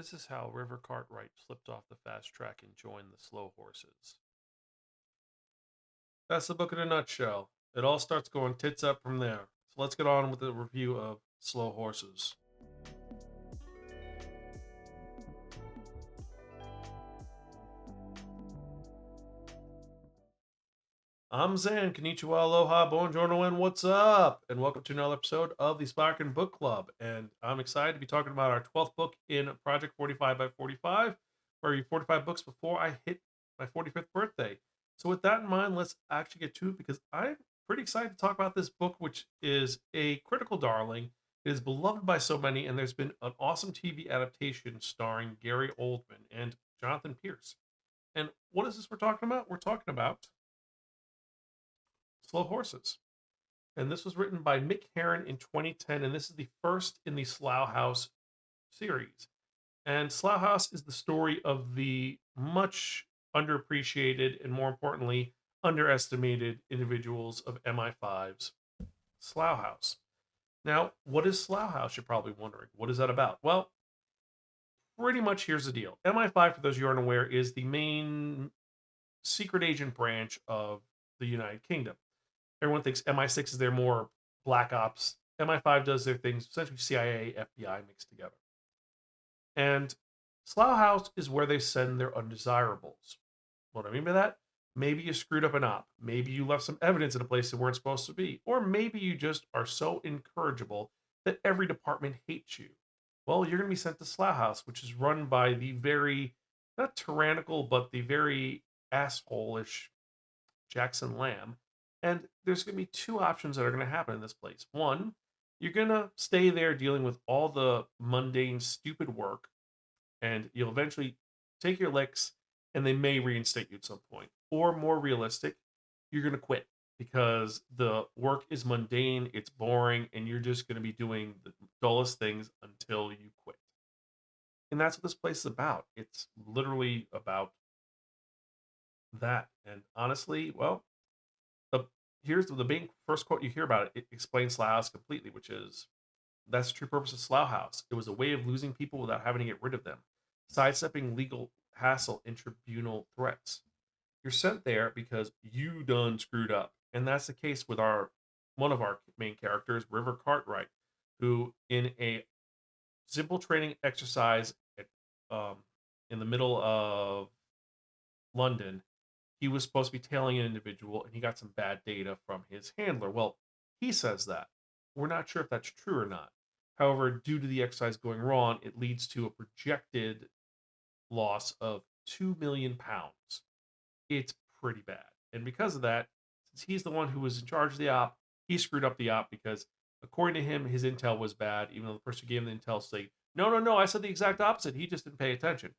This is how River Cartwright slipped off the fast track and joined the slow horses. That's the book in a nutshell. It all starts going tits up from there. So let's get on with the review of Slow Horses. I'm Zan, konnichiwa, aloha, buongiorno, and what's up? And welcome to another episode of the Spiraken Book Club. And I'm excited to be talking about our 12th book in Project 45 by 45, where you 45 books before I hit my 45th birthday. So with that in mind, let's actually get to it because I'm pretty excited to talk about this book, which is a critical darling. It is beloved by so many, and there's been an awesome TV adaptation starring Gary Oldman and Jonathan Pierce. And what is this we're talking about? We're talking about Slow Horses. And this was written by Mick Herron in 2010, and this is the first in the Slough House series. And Slough House is the story of the much underappreciated and, more importantly, underestimated individuals of MI5's Slough House. Now, what is Slough House? You're probably wondering. What is that about? Well, pretty much here's the deal. MI5, for those of you who aren't aware, is the main secret agent branch of the United Kingdom. Everyone thinks MI6 is their more black ops. MI5 does their things, essentially CIA, FBI mixed together. And Slough House is where they send their undesirables. What do I mean by that? Maybe you screwed up an op. Maybe you left some evidence in a place that weren't supposed to be. Or maybe you just are so incorrigible that every department hates you. Well, you're going to be sent to Slough House, which is run by the very, not tyrannical, but the very asshole-ish Jackson Lamb. And there's going to be two options that are going to happen in this place. One, you're going to stay there dealing with all the mundane, stupid work, and you'll eventually take your licks, and they may reinstate you at some point. Or more realistic, you're going to quit because the work is mundane, it's boring, and you're just going to be doing the dullest things until you quit. And that's what this place is about. It's literally about that. And honestly, well, the here's the main first quote you hear about it. It explains Slough House completely, which is that's the true purpose of Slough House. It was a way of losing people without having to get rid of them, sidestepping legal hassle and tribunal threats. You're sent there because you done screwed up, and that's the case with our one of our main characters, River Cartwright, who in a simple training exercise at, um, in the middle of London, he was supposed to be tailing an individual and he got some bad data from his handler. Well, he says that. We're not sure if that's true or not. However, due to the exercise going wrong, it leads to a projected loss of £2 million. It's pretty bad. And because of that, since he's the one who was in charge of the op, he screwed up the op because, according to him, his intel was bad, even though the person who gave him the intel said, no, no, no, I said the exact opposite. He just didn't pay attention.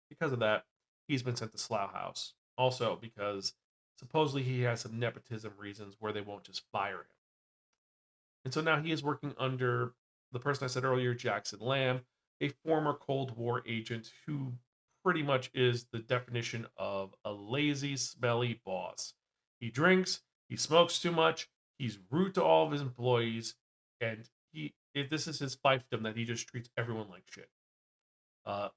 Because of that, he's been sent to Slough House. Also, because supposedly he has some nepotism reasons where they won't just fire him. And so now he is working under the person I said earlier, Jackson Lamb, a former Cold War agent who pretty much is the definition of a lazy, smelly boss. He drinks, he smokes too much, he's rude to all of his employees, and this is his fiefdom that he just treats everyone like shit.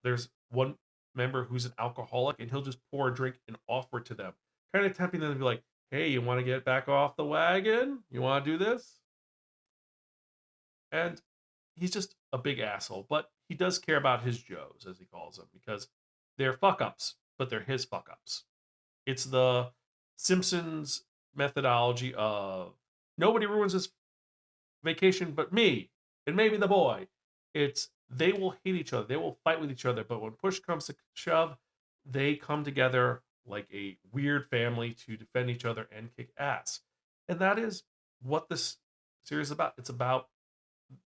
There's one member who's an alcoholic, and he'll just pour a drink and offer it to them, kind of tempting them to be like, "Hey, you want to get back off the wagon? You want to do this?" And he's just a big asshole, but he does care about his Joes, as he calls them, because they're fuck ups, but they're his fuck ups. It's the Simpsons methodology of nobody ruins his vacation but me and maybe the boy. It's they will hate each other, they will fight with each other, but when push comes to shove, they come together like a weird family to defend each other and kick ass. And that is what this series is about. It's about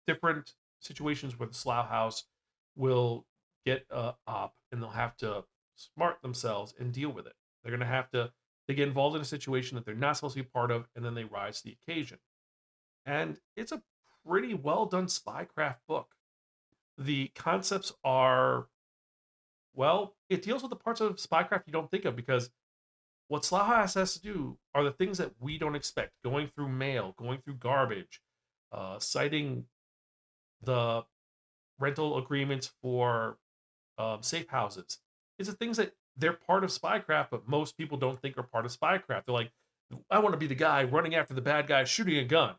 different situations where the Slough House will get a op and they'll have to smart themselves and deal with it. They're going to have to they get involved in a situation that they're not supposed to be part of, and then they rise to the occasion. And it's a pretty well done spycraft book. The concepts are, well, it deals with the parts of spycraft you don't think of because what Slough House has to do are the things that we don't expect, going through mail, going through garbage, citing the rental agreements for safe houses. It's the things that they're part of spycraft, but most people don't think are part of spycraft. They're like, I want to be the guy running after the bad guy shooting a gun.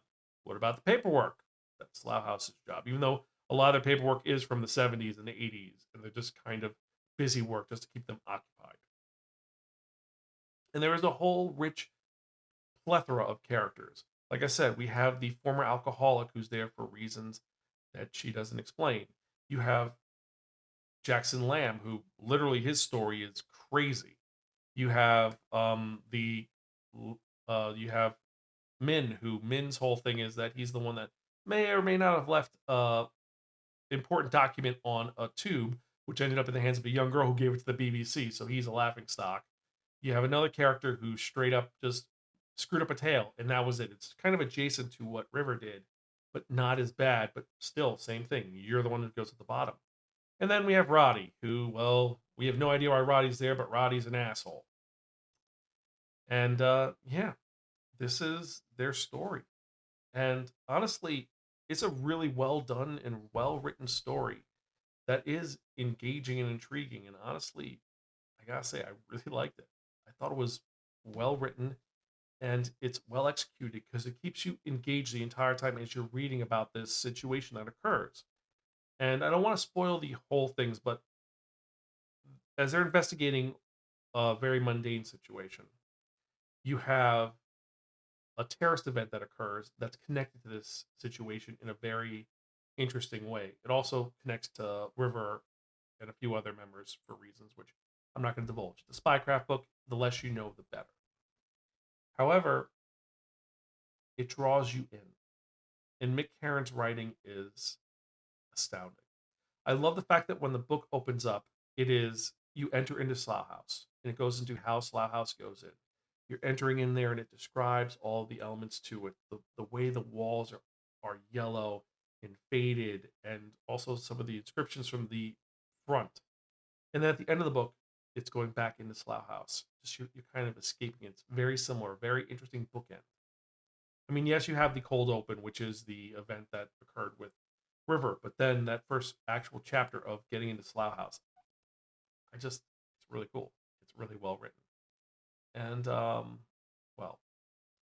What about the paperwork? That's Slough House's job, even though a lot of their paperwork is from the 70s and the 80s, and they're just kind of busy work just to keep them occupied. And there is a whole rich plethora of characters. Like I said, we have the former alcoholic who's there for reasons that she doesn't explain. You have Jackson Lamb, who literally his story is crazy. You have you have Min, who Min's whole thing is that he's the one that may or may not have left important document on a tube, which ended up in the hands of a young girl who gave it to the BBC. So he's a laughing stock. You have another character who straight up just screwed up a tail, and that was it. It's kind of adjacent to what River did, but not as bad. But still, same thing. You're the one who goes at the bottom. And then we have Roddy, who, well, we have no idea why Roddy's there, but Roddy's an asshole. And yeah, this is their story. And honestly, it's a really well done and well written story that is engaging and intriguing. And honestly, I gotta say, I really liked it. I thought it was well written and it's well executed because it keeps you engaged the entire time as you're reading about this situation that occurs. And I don't want to spoil the whole things, but as they're investigating a very mundane situation, you have a terrorist event that occurs that's connected to this situation in a very interesting way. It also connects to River and a few other members for reasons which I'm not going to divulge. The Spycraft book, the less you know, the better. However, it draws you in. And Mick Herron's writing is astounding. I love the fact that when the book opens up, it is you enter into Slough House and it goes into how Slough House goes in. You're entering in there and it describes all the elements to it. The way the walls are yellow and faded, and also some of the inscriptions from the front. And then at the end of the book, it's going back into Slough House. Just you're kind of escaping it. It's very similar, very interesting bookend. I mean, yes, you have the cold open, which is the event that occurred with River, but then that first actual chapter of getting into Slough House, it's really cool. It's really well written. And well,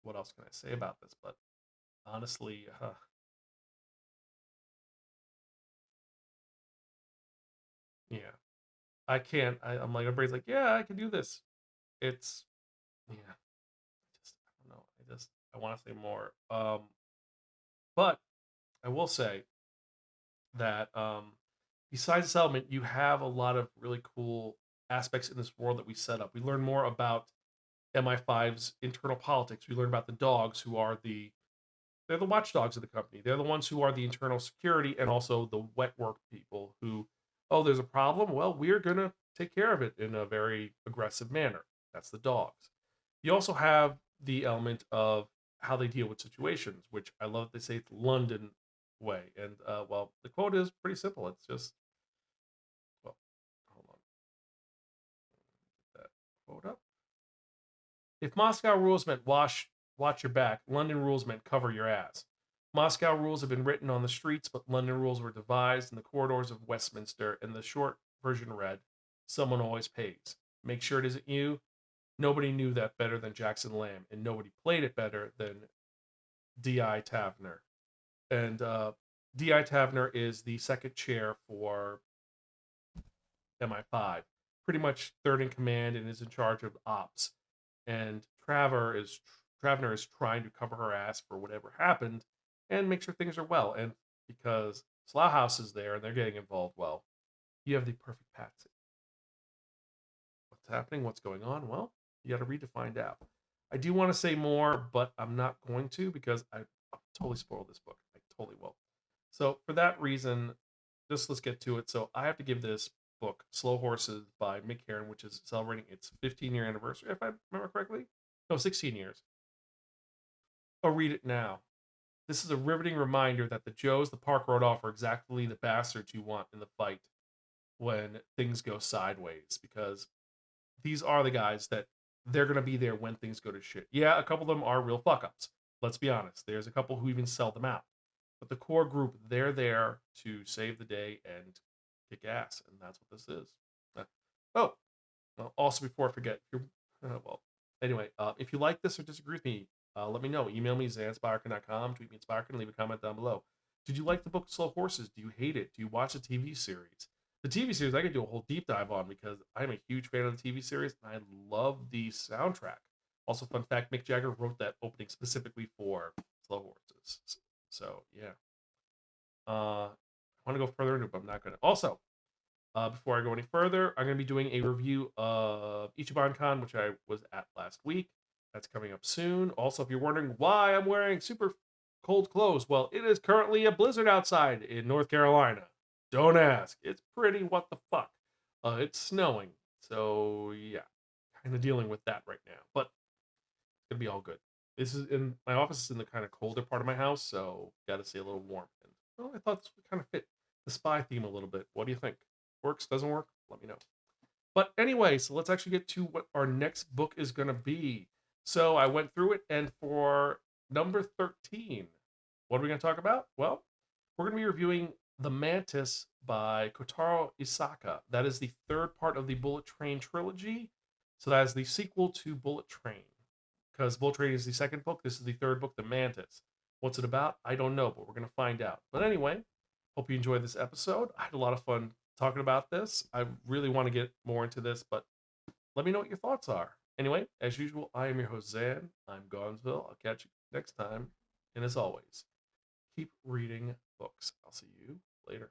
what else can I say about this? But honestly, yeah, I can't. I'm like, everybody's like, yeah, I can do this. It's yeah, I don't know. I want to say more. But I will say that besides this element, you have a lot of really cool aspects in this world that we set up. We learn more about MI5's internal politics. We learn about the dogs who are they're the watchdogs of the company. They're the ones who are the internal security and also the wet work people who, oh, there's a problem. Well, we're going to take care of it in a very aggressive manner. That's the dogs. You also have the element of how they deal with situations, which I love. They say it's London way. And well, the quote is pretty simple. It's just, well, hold on. Get that quote up. If Moscow rules meant watch your back, London rules meant cover your ass. Moscow rules have been written on the streets, but London rules were devised in the corridors of Westminster, and the short version read, someone always pays. Make sure it isn't you. Nobody knew that better than Jackson Lamb, and nobody played it better than D.I. Tavner. And D.I. Tavner is the second chair for MI5, pretty much third in command and is in charge of ops. And Travner is trying to cover her ass for whatever happened and make sure things are well. And because Slough House is there and they're getting involved, well, you have the perfect patsy. What's happening? What's going on? Well, you got to read to find out. I do want to say more, but I'm not going to because I'll totally spoil this book. I totally will. So for that reason, just let's get to it. So I have to give this book, Slow Horses by Mick Herron, which is celebrating its 15-year anniversary, if I remember correctly. No, 16 years. Oh, read it now. This is a riveting reminder that the Joes the park wrote off are exactly the bastards you want in the fight when things go sideways, because these are the guys that they're going to be there when things go to shit. Yeah, a couple of them are real fuck ups. Let's be honest. There's a couple who even sell them out. But the core group, they're there to save the day and kick ass, and that's what this is. Oh, well, also before I forget, if you're anyway, if you like this or disagree with me, let me know. Email me zanspiraken.com, tweet me at Spiraken, leave a comment down below. Did you like the book Slow Horses? Do you hate it? Do you watch the TV series? The TV series I could do a whole deep dive on because I'm a huge fan of the TV series and I love the soundtrack. Also, fun fact: Mick Jagger wrote that opening specifically for Slow Horses. So yeah, I want to go further into it, but I'm not going to. Also, before I go any further, I'm going to be doing a review of Ichiban Con, which I was at last week. That's coming up soon. Also, if you're wondering why I'm wearing super cold clothes, well, it is currently a blizzard outside in North Carolina. Don't ask. It's pretty what the fuck. It's snowing. So, yeah, kind of dealing with that right now. But it's going to be all good. This is in my office is in the kind of colder part of my house, so got to stay a little warm. And well, I thought this would kind of fit the spy theme a little bit. What do you think? Works, doesn't work? Let me know. But anyway, so let's actually get to what our next book is going to be. So I went through it, and for number 13, what are we going to talk about? Well, we're going to be reviewing The Mantis by Kotaro Isaka. That is the third part of the Bullet Train trilogy. So that is the sequel to Bullet Train. Because Bullet Train is the second book. This is the third book, The Mantis. What's it about? I don't know, but we're going to find out. But anyway, hope you enjoyed this episode. I had a lot of fun talking about this. I really want to get more into this, but let me know what your thoughts are. Anyway, as usual, I am your host, Zan. I'm Gonzville. I'll catch you next time. And as always, keep reading books. I'll see you later.